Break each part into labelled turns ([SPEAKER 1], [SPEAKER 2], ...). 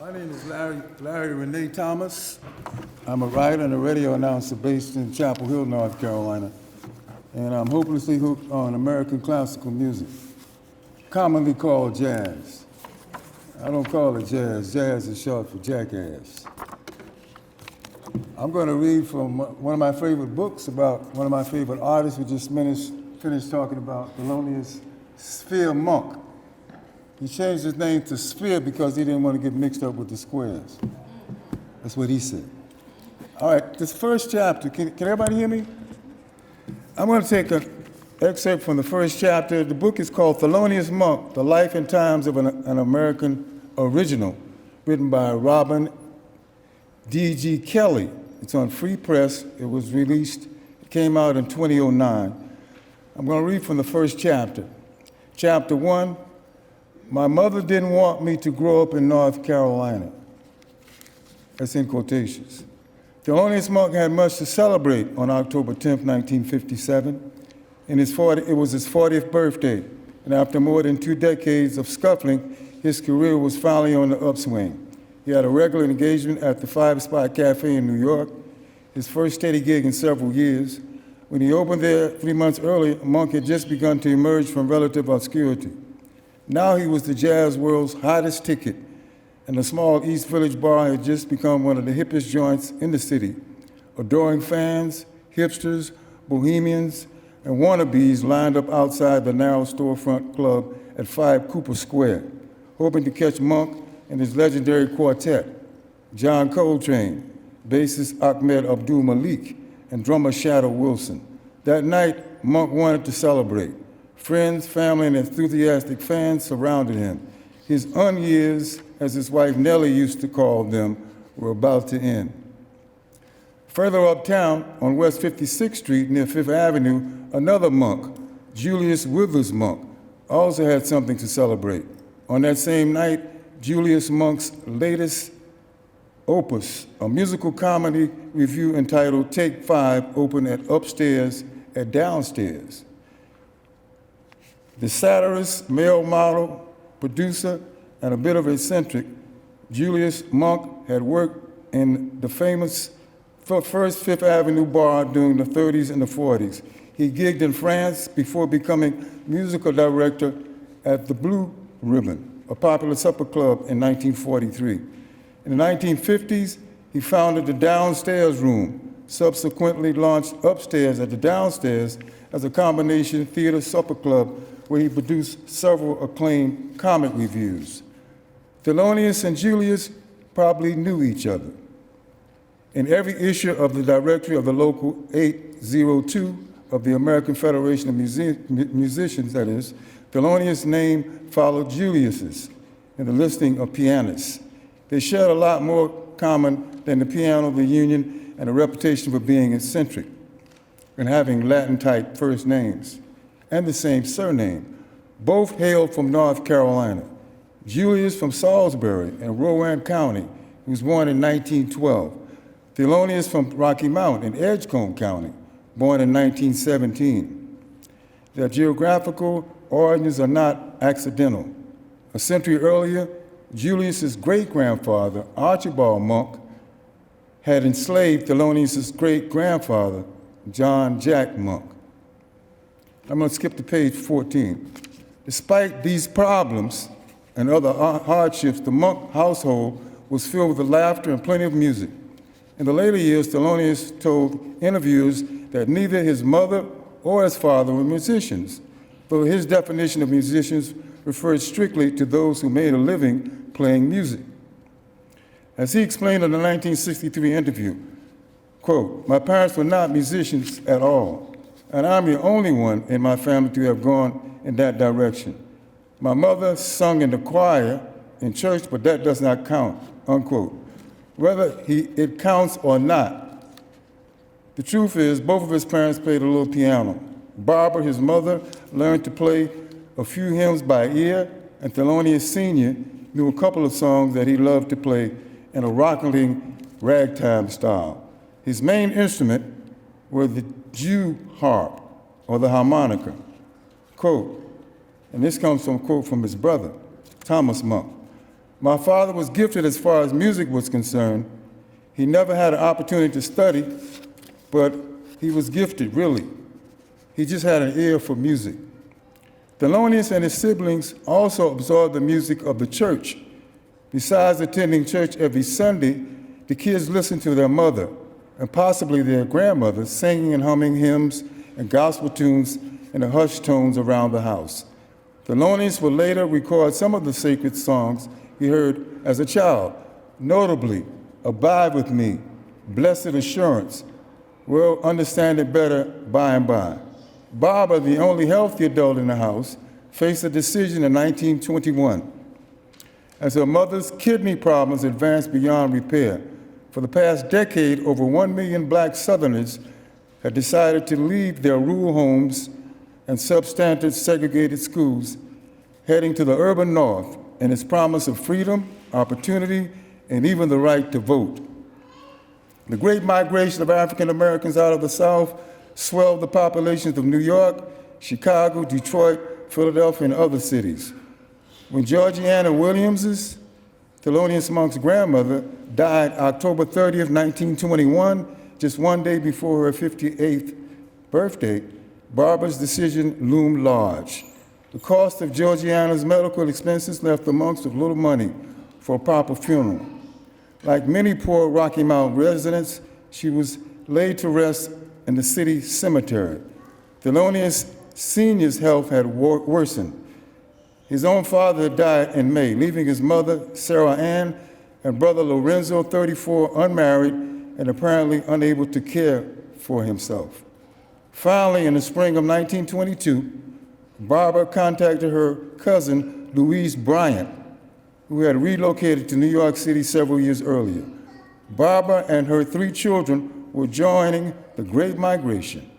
[SPEAKER 1] My name is Larry Renee Thomas. I'm a writer and a radio announcer based in Chapel Hill, North Carolina. And I'm hopelessly hooked on American classical music, commonly called jazz. I don't call it jazz. Jazz is short for jackass. I'm going to read from one of my favorite books about one of my favorite artists. We just finished talking about Thelonious Sphere Monk. He changed his name to Sphere because he didn't want to get mixed up with the squares. That's what he said. All right, this first chapter, can everybody hear me? I'm going to take an excerpt from the first chapter. The book is called Thelonious Monk, The Life and Times of an American Original, written by Robin D.G. Kelly. It's on Free Press. It was released, it came out in 2009. I'm going to read from the first chapter. Chapter 1, my mother didn't want me to grow up in North Carolina. That's in quotations. Thelonious Monk had much to celebrate on October 10, 1957. It was his 40th birthday, and after more than 2 decades of scuffling, his career was finally on the upswing. He had a regular engagement at the Five Spot Cafe in New York, his first steady gig in several years. When he opened there 3 months earlier, Monk had just begun to emerge from relative obscurity. Now he was the jazz world's hottest ticket, and the small East Village bar had just become one of the hippest joints in the city. Adoring fans, hipsters, bohemians, and wannabes lined up outside the narrow storefront club at 5 Cooper Square, hoping to catch Monk and his legendary quartet, John Coltrane, bassist Ahmed Abdul Malik, and drummer Shadow Wilson. That night, Monk wanted to celebrate. Friends, family, and enthusiastic fans surrounded him. His years, as his wife Nellie used to call them, were about to end. Further uptown, on West 56th Street near Fifth Avenue, another Monk, Julius Withers Monk, also had something to celebrate. On that same night, Julius Monk's latest opus, a musical comedy review entitled Take 5, opened at Upstairs at Downstairs. The satirist, male model, producer, and a bit of eccentric, Julius Monk had worked in the famous first Fifth Avenue bar during the 30s and the 40s. He gigged in France before becoming musical director at the Blue Ribbon, a popular supper club in 1943. In the 1950s, he founded the Downstairs Room, subsequently launched Upstairs at the Downstairs as a combination theater supper club where he produced several acclaimed comic reviews. Thelonious and Julius probably knew each other. In every issue of the directory of the local 802 of the American Federation of Musicians, that is, Thelonious' name followed Julius's in the listing of pianists. They shared a lot more common than the piano of the Union and a reputation for being eccentric and having Latin-type first names and the same surname. Both hailed from North Carolina. Julius from Salisbury in Rowan County. He was born in 1912. Thelonious from Rocky Mount in Edgecombe County, born in 1917. Their geographical origins are not accidental. A century earlier, Julius's great-grandfather, Archibald Monk, had enslaved Thelonious's great-grandfather, John Jack Monk. I'm going to skip to page 14. Despite these problems and other hardships, the Monk household was filled with laughter and plenty of music. In the later years, Thelonious told interviewers that neither his mother or his father were musicians, though his definition of musicians referred strictly to those who made a living playing music. As he explained in the 1963 interview, quote, my parents were not musicians at all, and I'm the only one in my family to have gone in that direction. My mother sung in the choir in church, but that does not count, unquote. Whether it counts or not, the truth is both of his parents played a little piano. Barbara, his mother, learned to play a few hymns by ear, and Thelonious Sr. knew a couple of songs that he loved to play in a rocking ragtime style. His main instrument were the Jew harp, or the harmonica. Quote, and this comes from a quote from his brother, Thomas Monk. My father was gifted as far as music was concerned. He never had an opportunity to study, but he was gifted, really. He just had an ear for music. Thelonious and his siblings also absorbed the music of the church. Besides attending church every Sunday, the kids listened to their mother and possibly their grandmother singing and humming hymns and gospel tunes in the hushed tones around the house. Thelonious would later record some of the sacred songs he heard as a child, notably Abide With Me, Blessed Assurance. We'll understand it better by and by. Barbara, the only healthy adult in the house, faced a decision in 1921. As her mother's kidney problems advanced beyond repair, for the past decade, over 1 million black Southerners had decided to leave their rural homes and substandard segregated schools, heading to the urban north and its promise of freedom, opportunity, and even the right to vote. The great migration of African Americans out of the South swelled the populations of New York, Chicago, Detroit, Philadelphia, and other cities. When Georgiana Williams's, Thelonious Monk's grandmother, died October 30th, 1921, just one day before her 58th birthday, Barbara's decision loomed large. The cost of Georgiana's medical expenses left the Monks with little money for a proper funeral. Like many poor Rocky Mount residents, she was laid to rest in the city cemetery. Thelonious Sr.'s health had worsened. His own father had died in May, leaving his mother, Sarah Ann, and brother Lorenzo, 34, unmarried and apparently unable to care for himself. Finally, in the spring of 1922, Barbara contacted her cousin, Louise Bryant, who had relocated to New York City several years earlier. Barbara and her 3 children were joining the Great Migration.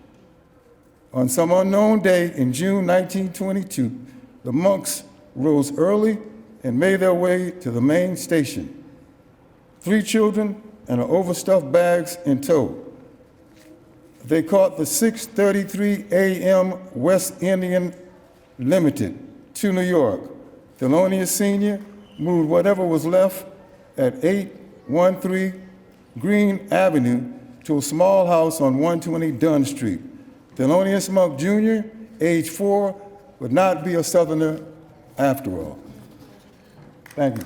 [SPEAKER 1] On some unknown day in June 1922, the Monks rose early and made their way to the main station. 3 children and overstuffed bags in tow. They caught the 6:33 a.m. West Indian Limited to New York. Thelonious Sr. moved whatever was left at 813 Green Avenue to a small house on 120 Dunn Street. Thelonious Monk Jr., age 4, would not be a Southerner after all. Thank you.